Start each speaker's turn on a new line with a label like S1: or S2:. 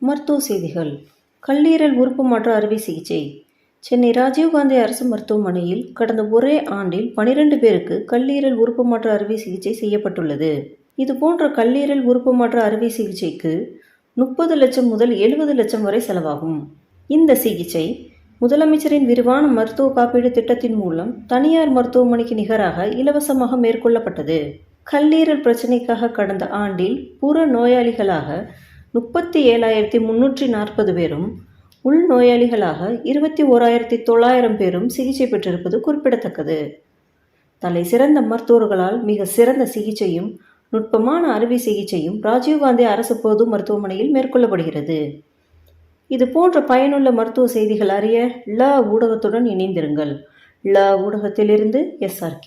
S1: மருத்துவ செய்திகள். கல்லீரல் உறுப்பு மாற்ற அறுவை சிகிச்சை. சென்னை ராஜீவ்காந்தி அரசு மருத்துவமனையில் கடந்த ஒரே ஆண்டில் 12 பேருக்கு கல்லீரல் உறுப்பு மாற்ற அறுவை சிகிச்சை செய்யப்பட்டுள்ளது. இதுபோன்ற கல்லீரல் உறுப்பு மாற்ற அறுவை சிகிச்சைக்கு 30 லட்சம் முதல் 70 லட்சம் வரை செலவாகும். இந்த சிகிச்சை முதலமைச்சரின் விரிவான மருத்துவ காப்பீடு திட்டத்தின் மூலம் தனியார் மருத்துவமனைக்கு நிகராக இலவசமாக மேற்கொள்ளப்பட்டது. கல்லீரல் பிரச்சினைக்காக கடந்த ஆண்டில் புற நோயாளிகளாக 37,340 பேரும், உள்நோயாளிகளாக 21,900 பேரும் சிகிச்சை பெற்றிருப்பது குறிப்பிடத்தக்கது. தலை சிறந்த மருத்துவர்களால் மிக சிறந்த சிகிச்சையும் நுட்பமான அறுவை சிகிச்சையும் ராஜீவ்காந்தி அரசு பொது மருத்துவமனையில் மேற்கொள்ளப்படுகிறது. இது போன்ற பயனுள்ள மருத்துவ செய்திகள் அறிய ல ஊடகத்துடன் இணைந்திருங்கள். ல ஊடகத்திலிருந்து SRK.